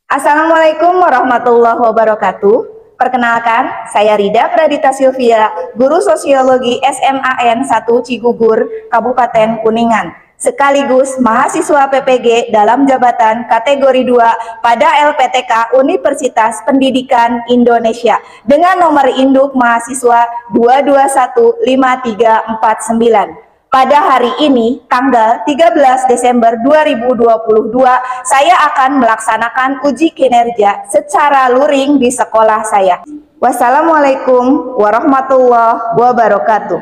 Assalamualaikum warahmatullahi wabarakatuh. Perkenalkan, saya Rida Pradita Silvia, Guru Sosiologi SMAN 1 Cigugur, Kabupaten Kuningan, sekaligus mahasiswa PPG dalam jabatan kategori 2 pada LPTK Universitas Pendidikan Indonesia dengan nomor induk mahasiswa 2215349. Pada hari ini, tanggal 13 Desember 2022, saya akan melaksanakan uji kinerja secara luring di sekolah saya. Wassalamualaikum warahmatullahi wabarakatuh.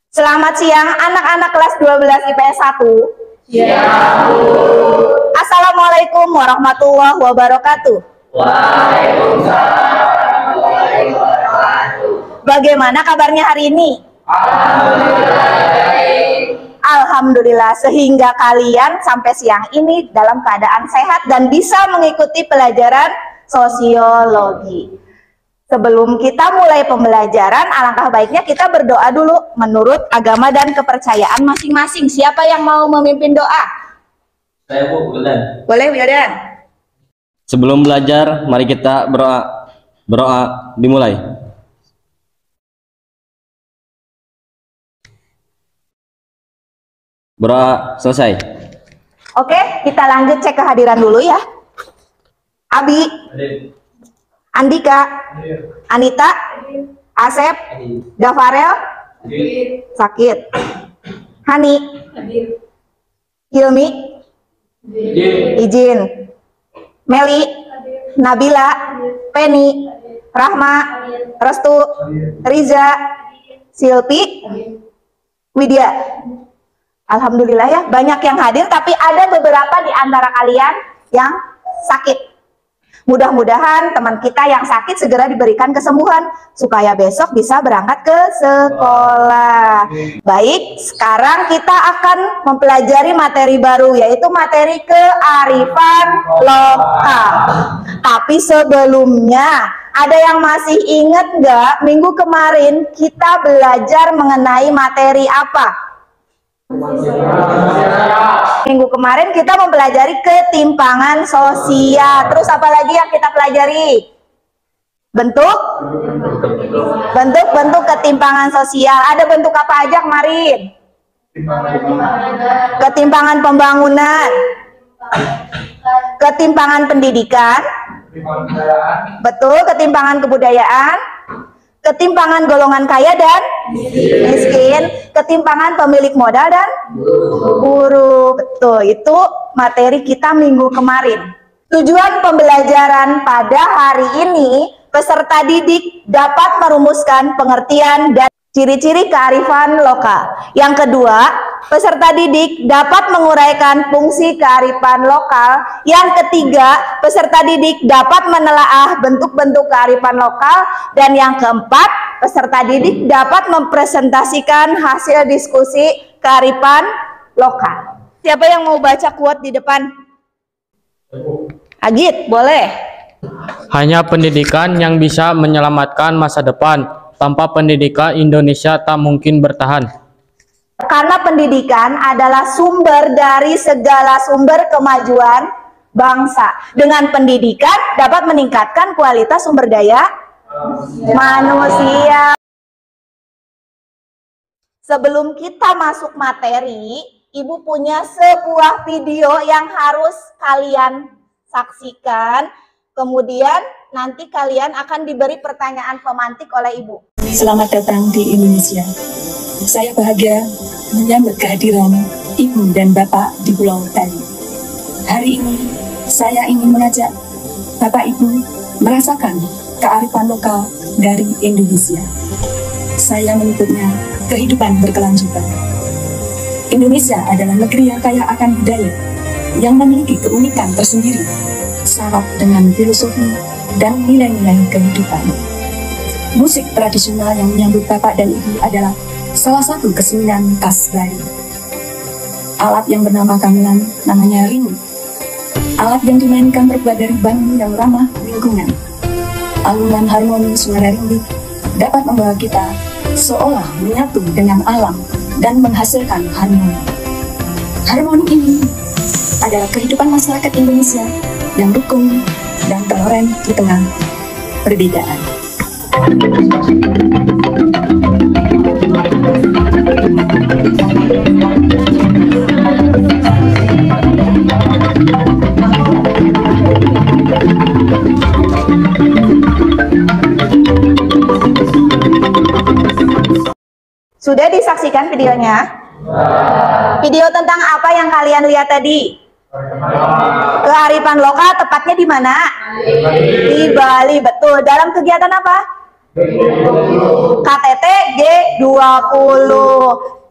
Selamat siang anak-anak kelas 12 IPS 1. Siang, Bu. Assalamualaikum warahmatullahi wabarakatuh. Waalaikumsalam warahmatullahi wabarakatuh. Bagaimana kabarnya hari ini? Alhamdulillah baik. Alhamdulillah, sehingga kalian sampai siang ini dalam keadaan sehat dan bisa mengikuti pelajaran sosiologi. Sebelum kita mulai pembelajaran, alangkah baiknya kita berdoa dulu menurut agama dan kepercayaan masing-masing. Siapa yang mau memimpin doa? Saya, Bu, Wildan. Boleh, Wildan. Sebelum belajar, mari kita berdoa. Berdoa dimulai. Berdoa selesai. Oke, kita lanjut cek kehadiran dulu ya. Abi, Andika, Anita, Asep, Dafarel, sakit. Hani, Hilmi, izin. Meli, Nabila, Penny, Rahma, Restu, Riza, Silpi, Widya. Alhamdulillah ya, banyak yang hadir, tapi ada beberapa di antara kalian yang sakit. Mudah-mudahan teman kita yang sakit segera diberikan kesembuhan, supaya besok bisa berangkat ke sekolah. Baik, sekarang kita akan mempelajari materi baru, yaitu materi kearifan lokal. Tapi sebelumnya, ada yang masih ingat nggak minggu kemarin kita belajar mengenai materi apa? Minggu kemarin kita mempelajari ketimpangan sosial. Terus apa lagi yang kita pelajari? Bentuk ketimpangan sosial. Ada bentuk apa aja kemarin? Ketimpangan pembangunan, ketimpangan pendidikan, betul, ketimpangan kebudayaan, ketimpangan golongan kaya dan miskin, ketimpangan pemilik modal dan buruh. Betul, itu materi kita minggu kemarin. Tujuan pembelajaran pada hari ini, peserta didik dapat merumuskan pengertian dan ciri-ciri kearifan lokal. Yang kedua, peserta didik dapat menguraikan fungsi kearifan lokal. Yang ketiga, peserta didik dapat menelaah bentuk-bentuk kearifan lokal. Dan yang keempat, peserta didik dapat mempresentasikan hasil diskusi kearifan lokal. Siapa yang mau baca quote di depan? Agit, boleh. Hanya pendidikan yang bisa menyelamatkan masa depan. Tanpa pendidikan, Indonesia tak mungkin bertahan. Karena pendidikan adalah sumber dari segala sumber kemajuan bangsa. Dengan pendidikan dapat meningkatkan kualitas sumber daya manusia. Sebelum kita masuk materi, Ibu punya sebuah video yang harus kalian saksikan. Kemudian nanti kalian akan diberi pertanyaan pemantik oleh Ibu. Selamat datang di Indonesia. Saya bahagia menyambut kehadiran Ibu dan Bapak di Pulau Bali. Hari ini saya ingin mengajak Bapak Ibu merasakan kearifan lokal dari Indonesia. Saya menyebutnya kehidupan berkelanjutan. Indonesia adalah negeri yang kaya akan budaya, yang memiliki keunikan tersendiri, syarat dengan filosofi dan nilai-nilai kehidupan. Musik tradisional yang menyambut Bapak dan Ibu adalah salah satu kesenian khas Bali. Alat yang bernama gamelan namanya rindu. Alat yang dimainkan terbuat dari bambu yang ramah lingkungan. Alunan harmoni suara rindu dapat membawa kita seolah menyatu dengan alam dan menghasilkan harmoni. Harmoni ini adalah kehidupan masyarakat Indonesia yang rukun dan toleran di tengah perbedaan. Sudah disaksikan videonya? Video tentang apa yang kalian lihat tadi? Kearifan lokal, tepatnya di mana? Di Bali, betul. Dalam kegiatan apa? KTT G20.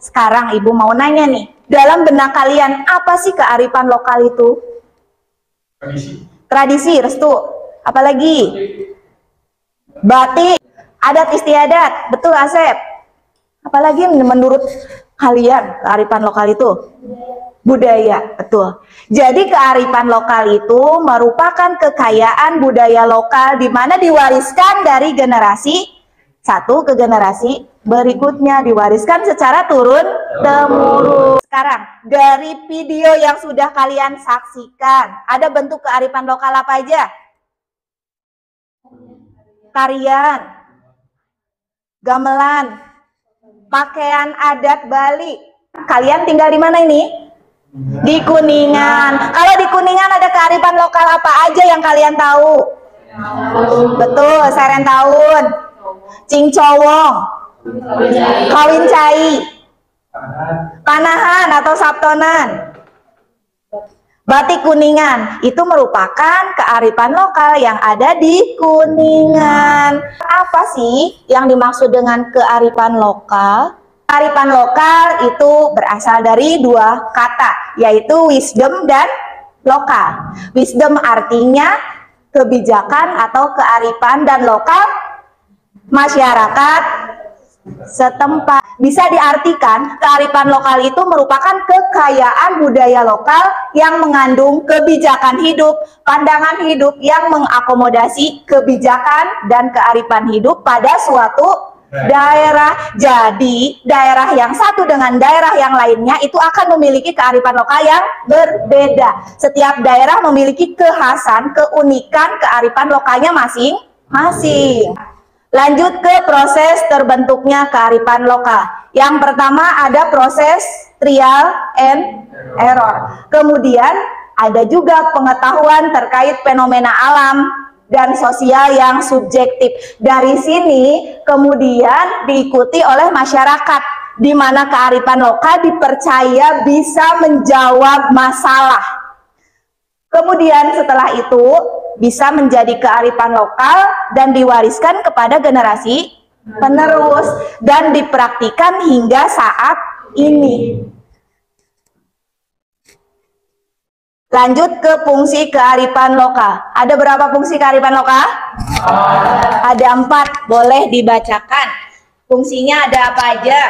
Sekarang Ibu mau nanya nih, dalam benak kalian apa sih kearifan lokal itu? Tradisi, restu. Apalagi? Batik, adat istiadat, betul Asep. Apalagi menurut kalian kearifan lokal itu? Budaya, betul. Jadi kearifan lokal itu merupakan kekayaan budaya lokal di mana diwariskan dari generasi satu ke generasi berikutnya, diwariskan secara turun temurun. Sekarang dari video yang sudah kalian saksikan, ada bentuk kearifan lokal apa aja? Tarian, gamelan, pakaian adat Bali. Kalian tinggal di mana ini? Di Kuningan. Kalau di Kuningan ada kearifan lokal apa aja yang kalian tahu? Betul, Seren Tahun, Cincowong, Kawin Cai, Panahan atau Sabtonan, Batik Kuningan. Itu merupakan kearifan lokal yang ada di Kuningan. Apa sih yang dimaksud dengan kearifan lokal? Kearifan lokal itu berasal dari dua kata, yaitu wisdom dan lokal. Wisdom artinya kebijakan atau kearifan, dan lokal masyarakat setempat. Bisa diartikan kearifan lokal itu merupakan kekayaan budaya lokal yang mengandung kebijakan hidup, pandangan hidup yang mengakomodasi kebijakan dan kearifan hidup pada suatu daerah. Jadi daerah yang satu dengan daerah yang lainnya itu akan memiliki kearifan lokal yang berbeda. Setiap daerah memiliki kekhasan, keunikan kearifan lokalnya masing-masing. Lanjut ke proses terbentuknya kearifan lokal. Yang pertama ada proses trial and error. Kemudian ada juga pengetahuan terkait fenomena alam dan sosial yang subjektif. Dari sini kemudian diikuti oleh masyarakat, di mana kearifan lokal dipercaya bisa menjawab masalah. Kemudian setelah itu bisa menjadi kearifan lokal dan diwariskan kepada generasi penerus dan dipraktikkan hingga saat ini. Lanjut ke fungsi kearifan lokal. Ada berapa fungsi kearifan lokal? Ada 4, boleh dibacakan. Fungsinya ada apa aja?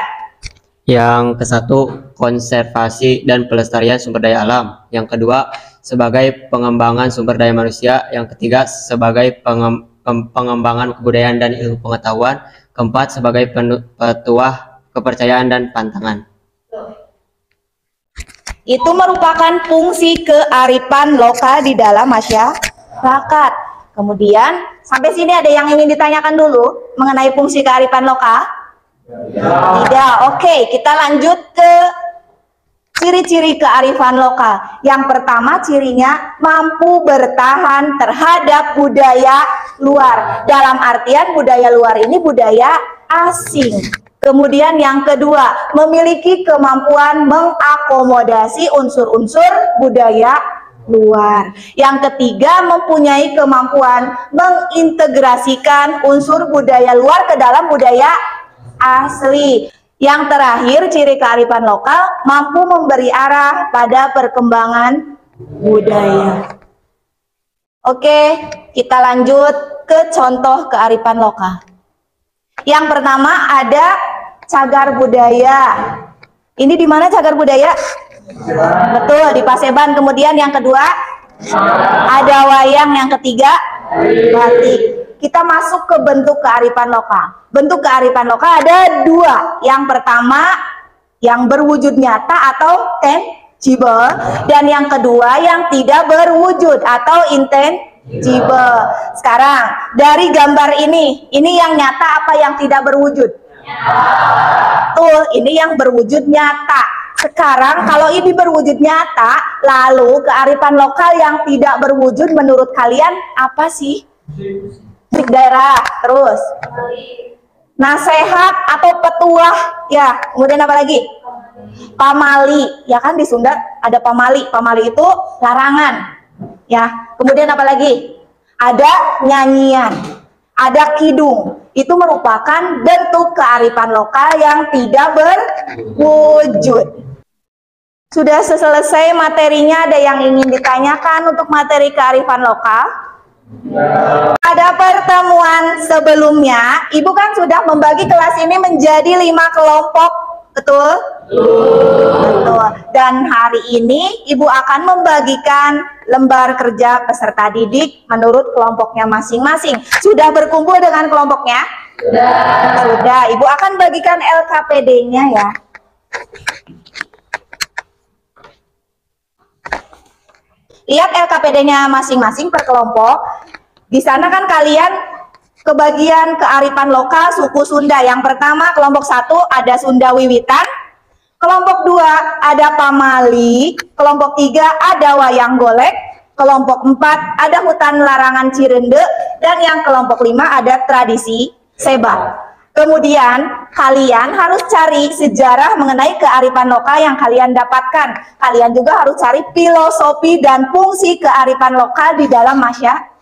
Yang ke-1, konservasi dan pelestarian sumber daya alam. Yang kedua, sebagai pengembangan sumber daya manusia. Yang ketiga, sebagai pengembangan kebudayaan dan ilmu pengetahuan. Keempat, sebagai petuah kepercayaan dan pantangan. Itu merupakan fungsi kearifan lokal di dalam masyarakat. Kemudian sampai sini ada yang ingin ditanyakan dulu mengenai fungsi kearifan lokal? Tidak. Oke, kita lanjut ke ciri-ciri kearifan lokal. Yang pertama cirinya mampu bertahan terhadap budaya luar. Dalam artian budaya luar ini budaya asing. Kemudian yang kedua, memiliki kemampuan mengakomodasi unsur-unsur budaya luar. Yang ketiga, mempunyai kemampuan mengintegrasikan unsur budaya luar ke dalam budaya asli. Yang terakhir, ciri kearifan lokal mampu memberi arah pada perkembangan budaya. Oke, kita lanjut ke contoh kearifan lokal. Yang pertama ada cagar budaya. Ini di mana cagar budaya? Betul, di Paseban. Kemudian yang kedua ada wayang, yang ketiga batik. Kita masuk ke bentuk kearifan lokal. Bentuk kearifan lokal ada 2. Yang pertama yang berwujud nyata atau dan yang kedua yang tidak berwujud atau intangible. Sekarang dari gambar ini yang nyata apa yang tidak berwujud? Tuh, ini yang berwujud nyata. Sekarang kalau ini berwujud nyata, lalu kearifan lokal yang tidak berwujud menurut kalian apa sih? Musik daerah, terus nasehat atau petuah, ya. Kemudian apa lagi? Pamali, ya kan di Sunda ada pamali. Pamali itu larangan, ya. Kemudian apa lagi? Ada nyanyian, ada kidung. Itu merupakan bentuk kearifan lokal yang tidak berwujud. Sudah selesai materinya, ada yang ingin ditanyakan untuk materi kearifan lokal? Pada pertemuan sebelumnya, Ibu kan sudah membagi kelas ini menjadi 5 kelompok, betul? Betul. Dan hari ini Ibu akan membagikan lembar kerja peserta didik menurut kelompoknya masing-masing. Sudah berkumpul dengan kelompoknya? Sudah. Ibu akan bagikan LKPD-nya ya. Lihat LKPD-nya masing-masing per kelompok. Di sana kan kalian kebagian kearifan lokal suku Sunda. Yang pertama kelompok 1 ada Sunda Wiwitan. Kelompok 2 ada Pamali. Kelompok 3 ada Wayang Golek. Kelompok 4 ada Hutan Larangan Cirende. Dan yang kelompok 5 ada tradisi Seba. Kemudian kalian harus cari sejarah mengenai kearifan lokal yang kalian dapatkan. Kalian juga harus cari filosofi dan fungsi kearifan lokal di dalam masyarakat.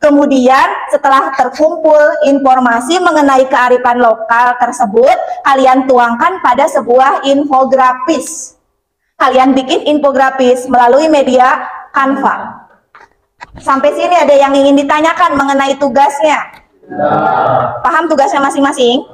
Kemudian setelah terkumpul informasi mengenai kearifan lokal tersebut, kalian tuangkan pada sebuah infografis. Kalian bikin infografis melalui media Canva. Sampai sini ada yang ingin ditanyakan mengenai tugasnya? Paham tugasnya masing-masing?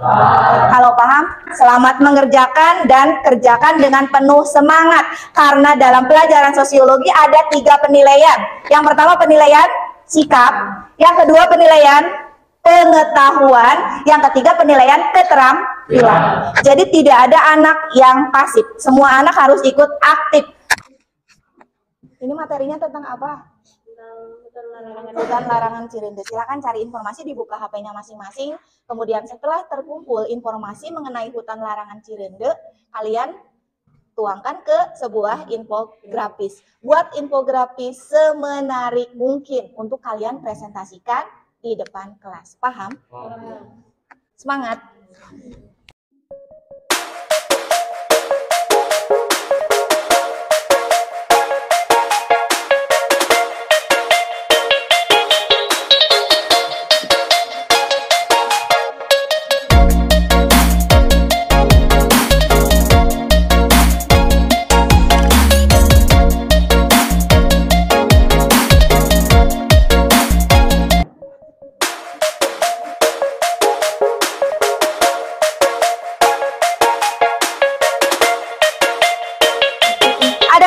Kalau paham, selamat mengerjakan dan kerjakan dengan penuh semangat. Karena dalam pelajaran sosiologi ada 3 penilaian. Yang pertama penilaian sikap, yang kedua penilaian pengetahuan, yang ketiga penilaian keterampilan. Jadi tidak ada anak yang pasif, semua anak harus ikut aktif. Ini materinya tentang apa? Hutan Larangan Cirende. Silakan cari informasi, dibuka HP-nya masing-masing. Kemudian setelah terkumpul informasi mengenai Hutan Larangan Cirende, kalian tuangkan ke sebuah infografis. Buat infografis semenarik mungkin untuk kalian presentasikan di depan kelas. Paham? Semangat.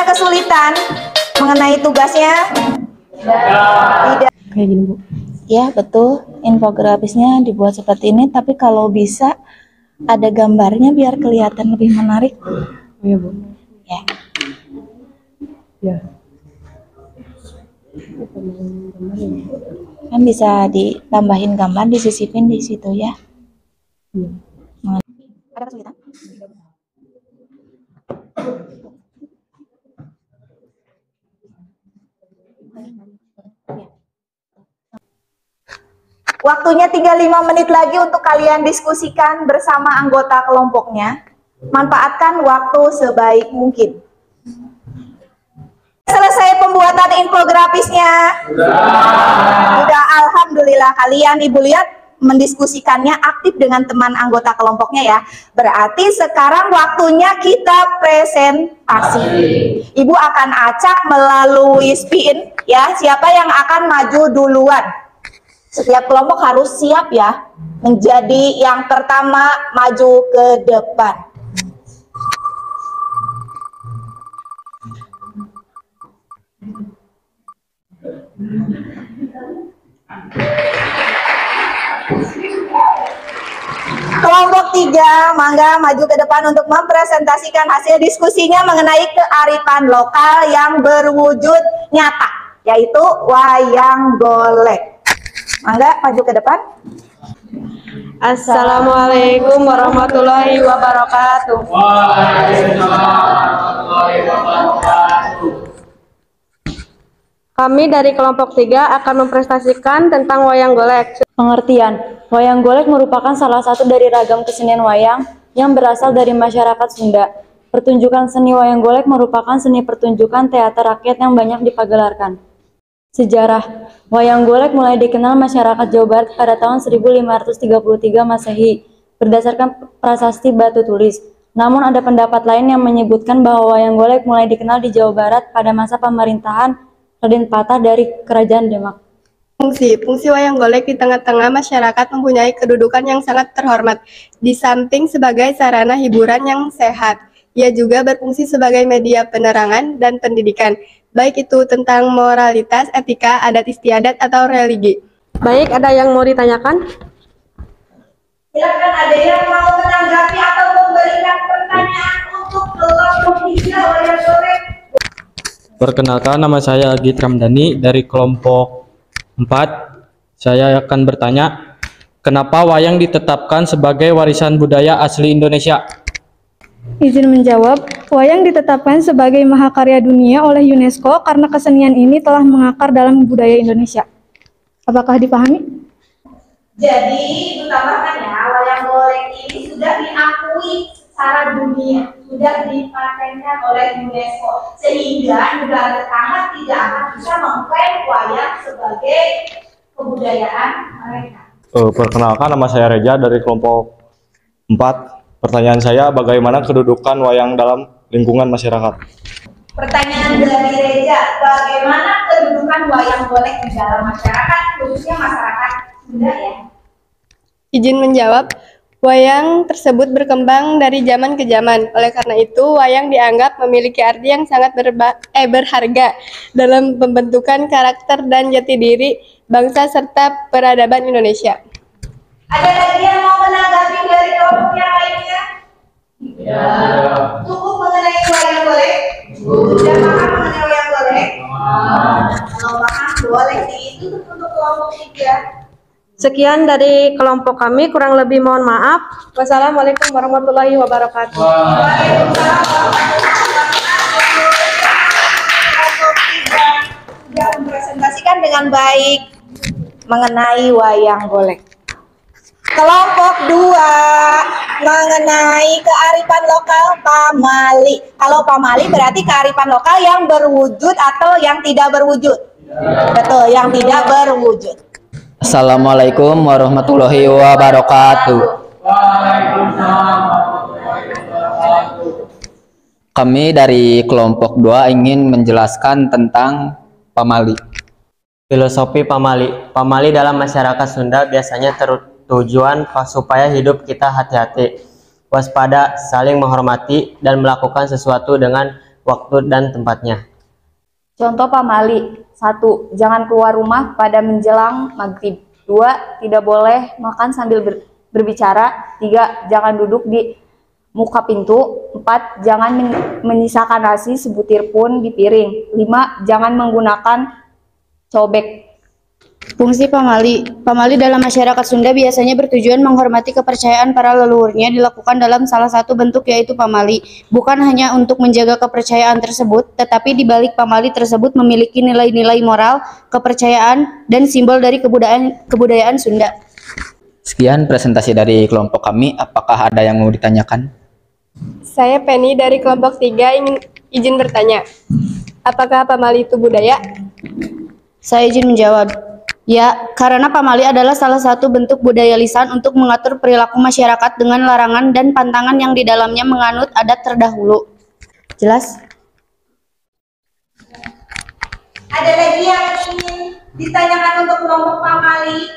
Kesulitan mengenai tugasnya? Tidak. Kayak gini, Bu. Ya, betul. Infografisnya dibuat seperti ini, tapi kalau bisa ada gambarnya biar kelihatan lebih menarik. Oh, iya, Bu. Ya. Ya. Kan bisa ditambahin gambar, disisipin di situ ya. Iya. Ada kesulitan? Waktunya tinggal 5 menit lagi untuk kalian diskusikan bersama anggota kelompoknya. Manfaatkan waktu sebaik mungkin. Selesai pembuatan infografisnya? Sudah, alhamdulillah. Kalian Ibu lihat mendiskusikannya aktif dengan teman anggota kelompoknya ya. Berarti sekarang waktunya kita presentasi. Ibu akan acak melalui spin ya, siapa yang akan maju duluan. Setiap kelompok harus siap ya, menjadi yang pertama maju ke depan. Kelompok 3, mangga maju ke depan untuk mempresentasikan hasil diskusinya mengenai kearifan lokal yang berwujud nyata, yaitu wayang golek. Mangga maju ke depan. Assalamualaikum warahmatullahi wabarakatuh. Kami dari kelompok 3 akan mempresentasikan tentang wayang golek. Pengertian, wayang golek merupakan salah satu dari ragam kesenian wayang yang berasal dari masyarakat Sunda. Pertunjukan seni wayang golek merupakan seni pertunjukan teater rakyat yang banyak dipagelarkan. Sejarah, wayang golek mulai dikenal masyarakat Jawa Barat pada tahun 1533 Masehi berdasarkan prasasti batu tulis. Namun ada pendapat lain yang menyebutkan bahwa wayang golek mulai dikenal di Jawa Barat pada masa pemerintahan Raden Patah dari Kerajaan Demak. Fungsi wayang golek di tengah-tengah masyarakat mempunyai kedudukan yang sangat terhormat. Di samping sebagai sarana hiburan yang sehat, ia juga berfungsi sebagai media penerangan dan pendidikan, baik itu tentang moralitas, etika, adat istiadat, atau religi. Baik, ada yang mau ditanyakan? Silakan, ada yang mau menanggapi atau memberikan pertanyaan untuk kelompok 3 wayang golek? Perkenalkan, nama saya Agit Ramdhani dari kelompok 4. Saya akan bertanya, kenapa wayang ditetapkan sebagai warisan budaya asli Indonesia? Izin menjawab, wayang ditetapkan sebagai mahakarya dunia oleh UNESCO karena kesenian ini telah mengakar dalam budaya Indonesia. Apakah dipahami? Jadi, itu tambahkan ya, wayang golek ini sudah diakui secara dunia, sudah dipatenkan oleh UNESCO, sehingga negara tetangga tidak akan bisa mengklaim wayang sebagai kebudayaan mereka. Perkenalkan, nama saya Reja dari kelompok 4. Pertanyaan saya, bagaimana kedudukan wayang dalam lingkungan masyarakat? Pertanyaan dari Reja, bagaimana kedudukan wayang golek di dalam masyarakat, khususnya masyarakat Sunda ya? Izin menjawab, wayang tersebut berkembang dari zaman ke zaman. Oleh karena itu, wayang dianggap memiliki arti yang sangat berharga dalam pembentukan karakter dan jati diri bangsa serta peradaban Indonesia. Ada lagi yang mau menanggapi dari kelompok yang lainnya? Ya. Cukup mengenai wayang golek? Sudah paham mengenai wayang golek? Kalau paham, boleh diitutup untuk kelompok 3. Sekian dari kelompok kami, kurang lebih mohon maaf. Wassalamualaikum warahmatullahi wabarakatuh. Waalaikumsalam sudah mempresentasikan dengan baik mengenai wayang golek. Kelompok 2 mengenai kearifan lokal pamali. Kalau pamali berarti kearifan lokal yang berwujud atau yang tidak berwujud. Betul, yang tidak berwujud. Assalamualaikum warahmatullahi wabarakatuh. Kami dari kelompok 2 ingin menjelaskan tentang pamali. Filosofi pamali. Pamali dalam masyarakat Sunda biasanya tujuan supaya hidup kita hati-hati, waspada, saling menghormati, dan melakukan sesuatu dengan waktu dan tempatnya. Contoh pamali: 1. Jangan keluar rumah pada menjelang maghrib. 2. Tidak boleh makan sambil berbicara. 3. Jangan duduk di muka pintu. 4. Jangan menyisakan nasi sebutir pun di piring. 5. Jangan menggunakan cobek. Fungsi pamali. Pamali dalam masyarakat Sunda biasanya bertujuan menghormati kepercayaan para leluhurnya, dilakukan dalam salah satu bentuk yaitu pamali. Bukan hanya untuk menjaga kepercayaan tersebut, tetapi di balik pamali tersebut memiliki nilai-nilai moral, kepercayaan, dan simbol dari kebudayaan Sunda. Sekian presentasi dari kelompok kami. Apakah ada yang mau ditanyakan? Saya Penny dari kelompok 3 izin bertanya, apakah pamali itu budaya? Saya izin menjawab. Ya, karena pamali adalah salah satu bentuk budaya lisan untuk mengatur perilaku masyarakat dengan larangan dan pantangan yang di dalamnya menganut adat terdahulu. Jelas? Ada lagi yang ingin ditanyakan untuk kelompok pamali?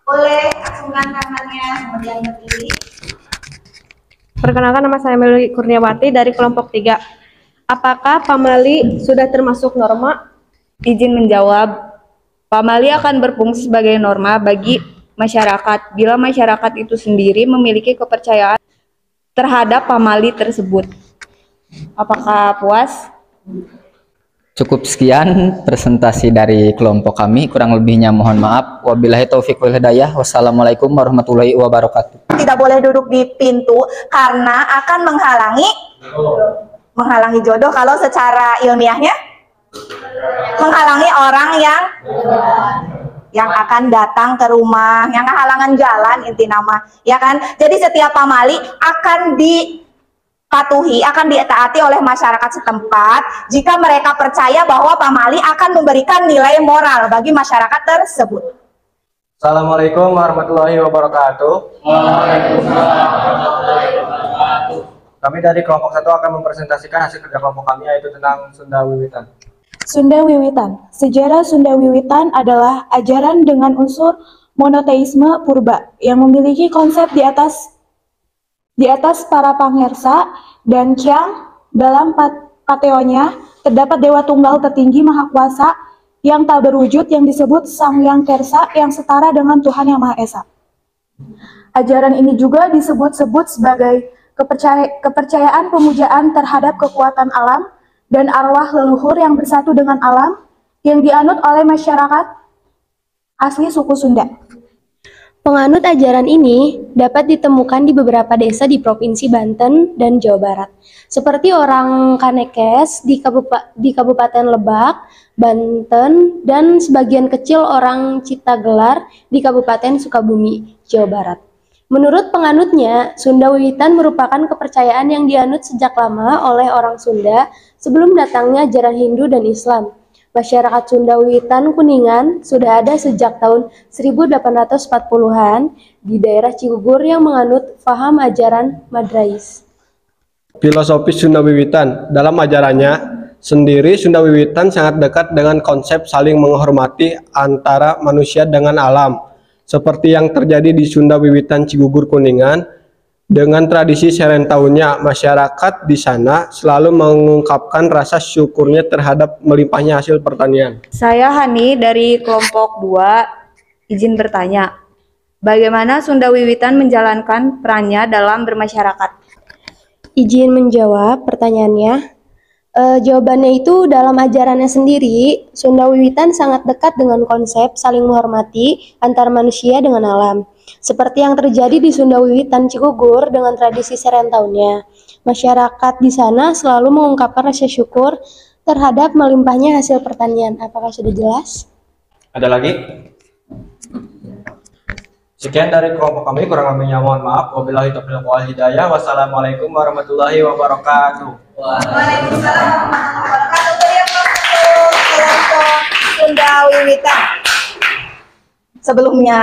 Boleh acungkan tangannya, kemudian berdiri. Perkenalkan, nama saya Melly Kurniawati dari kelompok 3. Apakah pamali sudah termasuk norma? Izin menjawab. Pamali akan berfungsi sebagai norma bagi masyarakat bila masyarakat itu sendiri memiliki kepercayaan terhadap pamali tersebut. Apakah puas? Cukup sekian presentasi dari kelompok kami, kurang lebihnya mohon maaf. Wabillahi taufiq wal hidayah. Wassalamualaikum warahmatullahi wabarakatuh. Tidak boleh duduk di pintu karena akan menghalangi jodoh kalau secara ilmiahnya menghalangi orang yang akan datang ke rumah, yang kehalangan jalan inti nama, ya kan? Jadi setiap pamali akan dipatuhi, akan ditaati oleh masyarakat setempat jika mereka percaya bahwa pamali akan memberikan nilai moral bagi masyarakat tersebut. Assalamualaikum warahmatullahi wabarakatuh. Waalaikumsalam warahmatullahi wabarakatuh. Kami dari kelompok 1 akan mempresentasikan hasil kerja kelompok kami, yaitu tentang Sunda Wiwitan. Sunda Wiwitan. Sejarah Sunda Wiwitan adalah ajaran dengan unsur monoteisme purba yang memiliki konsep di atas para pangersa dan Kyang. Dalam pateonya terdapat dewa tunggal tertinggi maha kuasa yang tak berwujud yang disebut Sang Hyang Kersa yang setara dengan Tuhan Yang Maha Esa. Ajaran ini juga disebut-sebut sebagai kepercayaan pemujaan terhadap kekuatan alam dan arwah leluhur yang bersatu dengan alam yang dianut oleh masyarakat asli suku Sunda. Penganut ajaran ini dapat ditemukan di beberapa desa di Provinsi Banten dan Jawa Barat, seperti orang Kanekes di Kabupaten Lebak, Banten, dan sebagian kecil orang Citagelar di Kabupaten Sukabumi, Jawa Barat. Menurut penganutnya, Sunda Wiwitan merupakan kepercayaan yang dianut sejak lama oleh orang Sunda sebelum datangnya ajaran Hindu dan Islam. Masyarakat Sunda Wiwitan Kuningan sudah ada sejak tahun 1840-an di daerah Cigugur yang menganut paham ajaran Madrais. Filosofi Sunda Wiwitan. Dalam ajarannya sendiri, Sunda Wiwitan sangat dekat dengan konsep saling menghormati antara manusia dengan alam, seperti yang terjadi di Sunda Wiwitan Cigugur Kuningan. Dengan tradisi serentaunya, masyarakat di sana selalu mengungkapkan rasa syukurnya terhadap melimpahnya hasil pertanian. Saya Hani dari kelompok 2, izin bertanya, bagaimana Sunda Wiwitan menjalankan perannya dalam bermasyarakat? Izin menjawab pertanyaannya. Jawabannya itu dalam ajarannya sendiri, Sunda Wiwitan sangat dekat dengan konsep saling menghormati antar manusia dengan alam. Seperti yang terjadi di Sunda Wiwitan Cigugur dengan tradisi serentaunya. Masyarakat di sana selalu mengungkapkan rasa syukur terhadap melimpahnya hasil pertanian. Apakah sudah jelas? Ada lagi? Sekian dari kelompok kami, kurang lebihnya mohon maaf. Wabillahi taufiq wal hidayah. Wassalamualaikum warahmatullahi wabarakatuh. Waalaikumsalam warahmatullahi wabarakatuh. Kelompok Sunda Wiwitan. Sebelumnya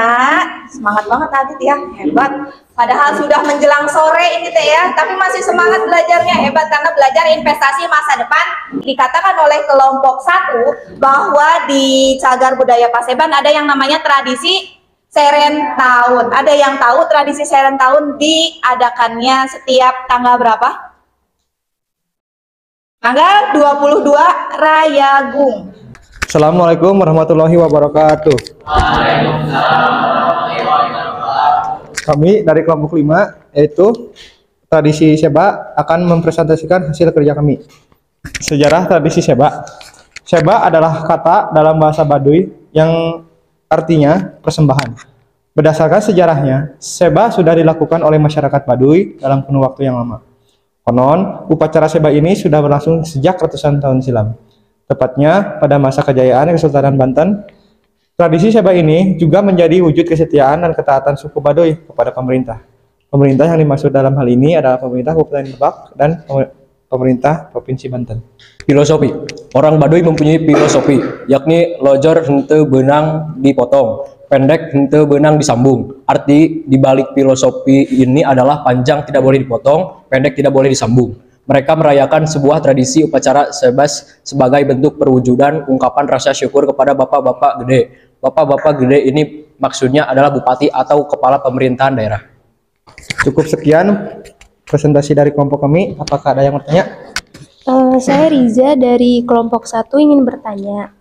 semangat banget Adit ya, hebat. Padahal sudah menjelang sore ini teh ya, tapi masih semangat belajarnya, hebat karena belajar investasi masa depan. Dikatakan oleh kelompok 1 bahwa di Cagar Budaya Paseban ada yang namanya tradisi Serentahun. Ada yang tahu tradisi Serentahun diadakannya setiap tanggal berapa? Tanggal 22 Rayagung. Assalamualaikum warahmatullahi wabarakatuh. Kami dari kelompok 5, yaitu tradisi Seba, akan mempresentasikan hasil kerja kami. Sejarah tradisi Seba. Seba adalah kata dalam bahasa Baduy yang artinya persembahan. Berdasarkan sejarahnya, Seba sudah dilakukan oleh masyarakat Baduy dalam kurun waktu yang lama. Konon, upacara Seba ini sudah berlangsung sejak ratusan tahun silam. Tepatnya pada masa kejayaan Kesultanan Banten. Tradisi Seba ini juga menjadi wujud kesetiaan dan ketaatan suku Baduy kepada pemerintah. Pemerintah yang dimaksud dalam hal ini adalah pemerintah Kabupaten Lebak dan pemerintah Provinsi Banten. Filosofi. Orang Baduy mempunyai filosofi, yakni lojor henteu beunang dipotong, pendek henteu beunang disambung. Arti dibalik filosofi ini adalah panjang tidak boleh dipotong, pendek tidak boleh disambung. Mereka merayakan sebuah tradisi upacara Sebas sebagai bentuk perwujudan ungkapan rasa syukur kepada bapak-bapak gede. Bapak-bapak gede ini maksudnya adalah bupati atau kepala pemerintahan daerah. Cukup sekian presentasi dari kelompok kami. Apakah ada yang bertanya? Saya Riza dari kelompok 1 ingin bertanya.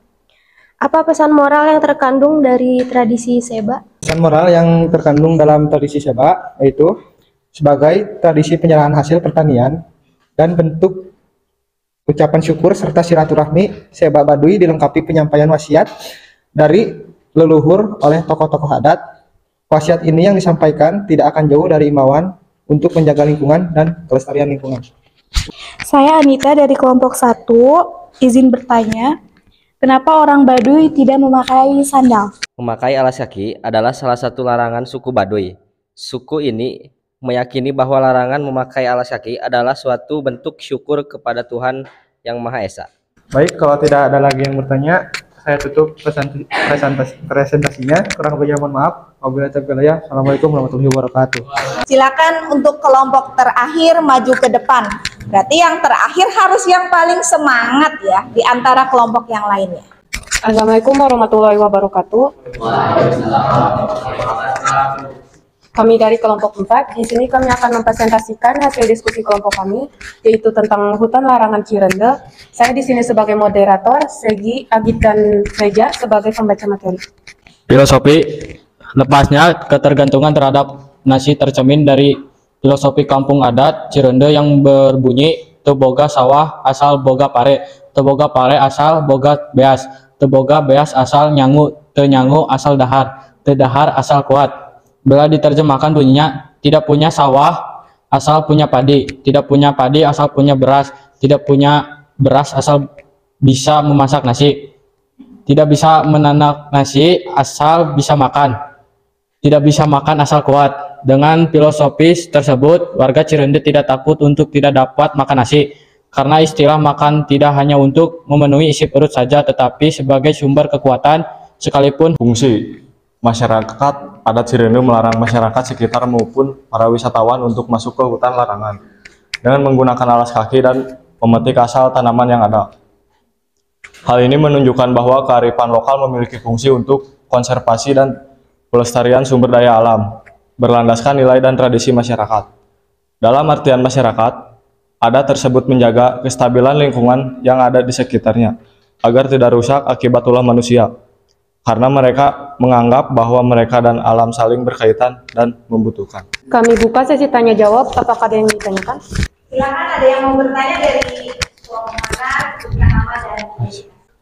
Apa pesan moral yang terkandung dari tradisi Seba? pesan moral yang terkandung dalam tradisi Seba yaitu sebagai tradisi penyerahan hasil pertanian dan bentuk ucapan syukur serta silaturahmi, Seba Baduy dilengkapi penyampaian wasiat dari leluhur oleh tokoh-tokoh adat. Wasiat ini yang disampaikan tidak akan jauh dari imbauan untuk menjaga lingkungan dan kelestarian lingkungan. Saya Anita dari kelompok 1, izin bertanya, kenapa orang Baduy tidak memakai sandal? Memakai alas kaki adalah salah satu larangan suku Baduy. Suku ini meyakini bahwa larangan memakai alas kaki adalah suatu bentuk syukur kepada Tuhan Yang Maha Esa. Baik, kalau tidak ada lagi yang bertanya, saya tutup presentasinya. Kurang lebihnya mohon maaf. Wabillahi taufiq wal hidayah. Assalamualaikum warahmatullahi wabarakatuh. Silakan untuk kelompok terakhir maju ke depan. Berarti yang terakhir harus yang paling semangat ya di antara kelompok yang lainnya. Assalamualaikum warahmatullahi wabarakatuh. Kami dari kelompok 4, di sini kami akan mempresentasikan hasil diskusi kelompok kami, yaitu tentang hutan larangan Cirende. Saya di sini sebagai moderator, Segi, Agit, dan Reja sebagai pembaca materi. Filosofi, lepasnya ketergantungan terhadap nasi tercermin dari filosofi kampung adat Cirende yang berbunyi teboga sawah asal boga pare, teboga pare asal boga beas, teboga beas asal nyangu, tenyangu asal dahar, tedahar asal kuat. Bila diterjemahkan bunyinya, tidak punya sawah asal punya padi, tidak punya padi asal punya beras, tidak punya beras asal bisa memasak nasi, tidak bisa menanak nasi asal bisa makan, tidak bisa makan asal kuat. Dengan filosofis tersebut, warga Cirende tidak takut untuk tidak dapat makan nasi, karena istilah makan tidak hanya untuk memenuhi isi perut saja, tetapi sebagai sumber kekuatan sekalipun. Fungsi masyarakat adat Cirende melarang masyarakat sekitar maupun para wisatawan untuk masuk ke hutan larangan dengan menggunakan alas kaki dan memetik asal tanaman yang ada. Hal ini menunjukkan bahwa kearifan lokal memiliki fungsi untuk konservasi dan pelestarian sumber daya alam, berlandaskan nilai dan tradisi masyarakat. Dalam artian masyarakat, adat tersebut menjaga kestabilan lingkungan yang ada di sekitarnya, agar tidak rusak akibat ulah manusia. Karena mereka menganggap bahwa mereka dan alam saling berkaitan dan membutuhkan. Kami buka sesi tanya jawab. Apakah ada yang ditanyakan? Silakan, ada yang mau bertanya dari kelompok mana, sebutkan nama dan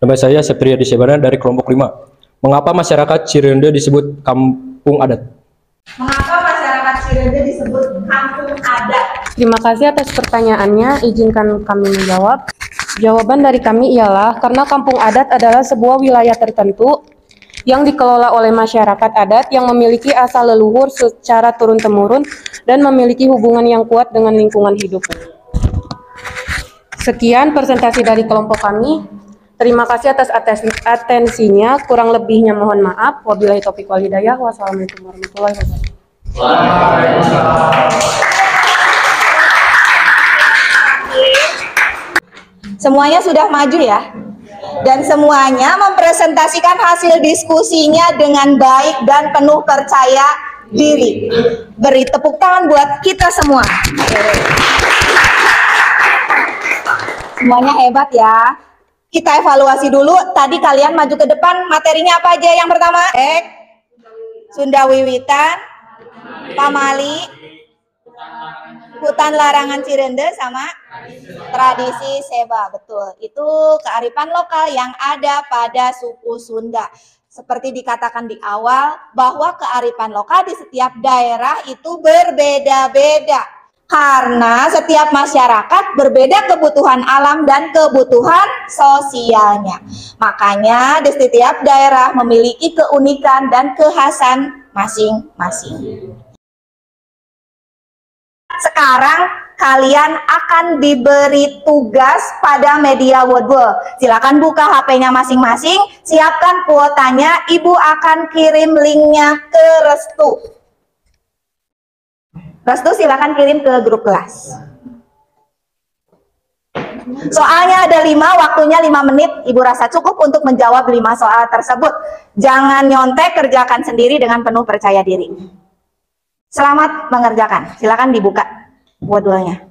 Nama saya Septriadi Sebana dari kelompok 5. Mengapa masyarakat Cirende disebut kampung adat? Mengapa masyarakat Cirende disebut kampung adat? Terima kasih atas pertanyaannya. Izinkan kami menjawab. Jawaban dari kami ialah karena kampung adat adalah sebuah wilayah tertentu yang dikelola oleh masyarakat adat yang memiliki asal leluhur secara turun-temurun dan memiliki hubungan yang kuat dengan lingkungan hidup. Sekian presentasi dari kelompok kami. Terima kasih atas atensinya. Kurang lebihnya mohon maaf. Wabillahi taufiq wal hidayah. Wassalamualaikum warahmatullahi wabarakatuh. Semuanya sudah maju ya? Dan semuanya mempresentasikan hasil diskusinya dengan baik dan penuh percaya diri. Beri tepuk tangan buat kita semua. Semuanya hebat ya. Kita evaluasi dulu. Tadi kalian maju ke depan. Materinya apa aja? Yang pertama, Sunda Wiwitan, Pamali, hutan larangan Cirende, sama tradisi Seba. Betul, itu kearifan lokal yang ada pada suku Sunda. Seperti dikatakan di awal, bahwa kearifan lokal di setiap daerah itu berbeda-beda. Karena setiap masyarakat berbeda kebutuhan alam dan kebutuhan sosialnya. Makanya di setiap daerah memiliki keunikan dan kekhasan masing-masing. Sekarang kalian akan diberi tugas pada media Wordwall. Silakan buka HP-nya masing-masing, siapkan kuotanya, Ibu akan kirim linknya ke Restu. Restu silakan kirim ke grup kelas. Soalnya ada 5, waktunya 5 menit. Ibu rasa cukup untuk menjawab 5 soal tersebut. Jangan nyontek, kerjakan sendiri dengan penuh percaya diri. Selamat mengerjakan. Silakan dibuka Wordwall-nya.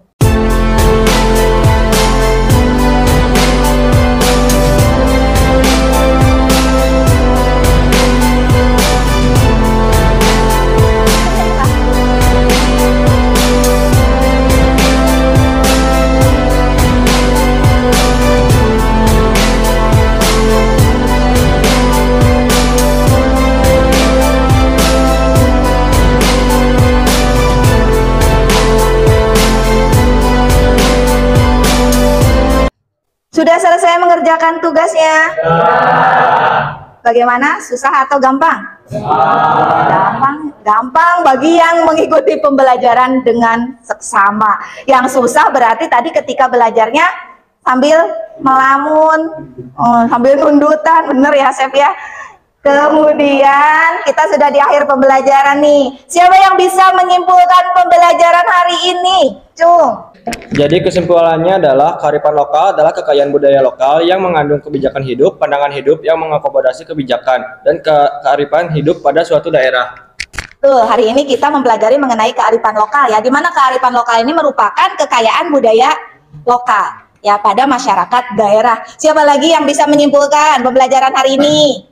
Sudah selesai mengerjakan tugasnya? Bagaimana? Susah atau gampang? Gampang bagi yang mengikuti pembelajaran dengan seksama. Yang susah berarti tadi ketika belajarnya sambil melamun, sambil nundutan, bener ya Sep ya? Kemudian kita sudah di akhir pembelajaran nih. Siapa yang bisa menyimpulkan pembelajaran hari ini? Cung. Jadi kesimpulannya adalah kearifan lokal adalah kekayaan budaya lokal yang mengandung kebijakan hidup, pandangan hidup yang mengakomodasi kebijakan, dan kearifan hidup pada suatu daerah. Tuh, hari ini kita mempelajari mengenai kearifan lokal ya, di mana kearifan lokal ini merupakan kekayaan budaya lokal ya pada masyarakat daerah. Siapa lagi yang bisa menyimpulkan pembelajaran hari ini?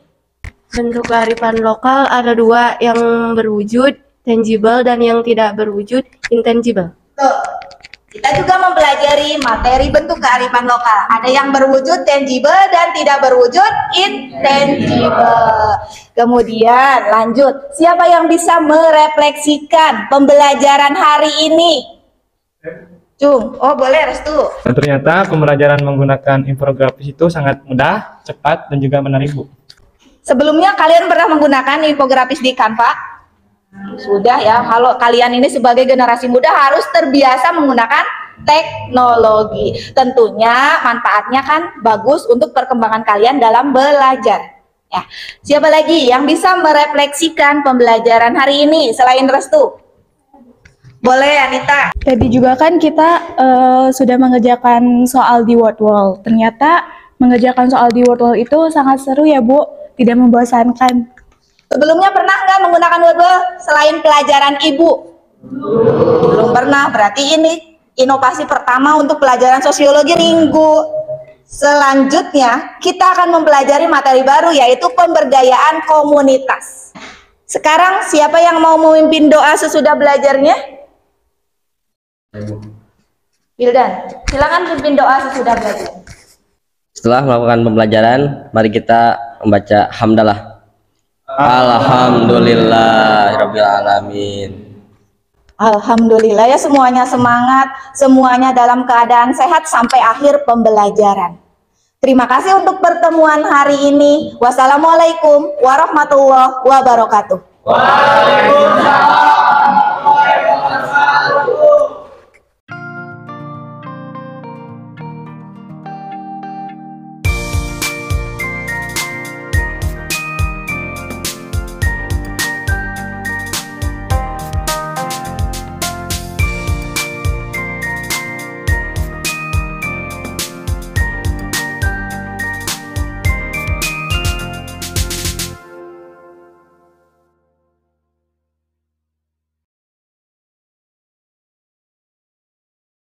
Bentuk kearifan lokal ada dua, yang berwujud tangible dan yang tidak berwujud intangible. Tuh, kita juga mempelajari materi bentuk kearifan lokal. Ada yang berwujud tangible dan tidak berwujud intangible. Kemudian lanjut, siapa yang bisa merefleksikan pembelajaran hari ini? Cung, oh boleh Restu. Dan ternyata pembelajaran menggunakan infografis itu sangat mudah, cepat, dan juga menarik, Bu. Sebelumnya kalian pernah menggunakan infografis di Canva? Sudah ya, kalau kalian ini sebagai generasi muda harus terbiasa menggunakan teknologi. Tentunya manfaatnya kan bagus untuk perkembangan kalian dalam belajar. Ya, siapa lagi yang bisa merefleksikan pembelajaran hari ini selain Restu? Boleh Anita. Tadi juga kan kita sudah mengerjakan soal di word wall. Ternyata mengerjakan soal di word wall itu sangat seru ya Bu, tidak membosankan. Sebelumnya pernah nggak menggunakan word wall selain pelajaran Ibu? Belum pernah, berarti ini inovasi pertama untuk pelajaran sosiologi minggu selanjutnya. Kita akan mempelajari materi baru yaitu pemberdayaan komunitas. Sekarang siapa yang mau memimpin doa sesudah belajarnya? Wildan, silakan pimpin doa sesudah belajar. Setelah melakukan pembelajaran, mari kita membaca hamdalah. Alhamdulillahirabbil alamin. Alhamdulillah ya, semuanya semangat, semuanya dalam keadaan sehat sampai akhir pembelajaran. Terima kasih untuk pertemuan hari ini. Wassalamualaikum warahmatullahi wabarakatuh. Waalaikumsalam.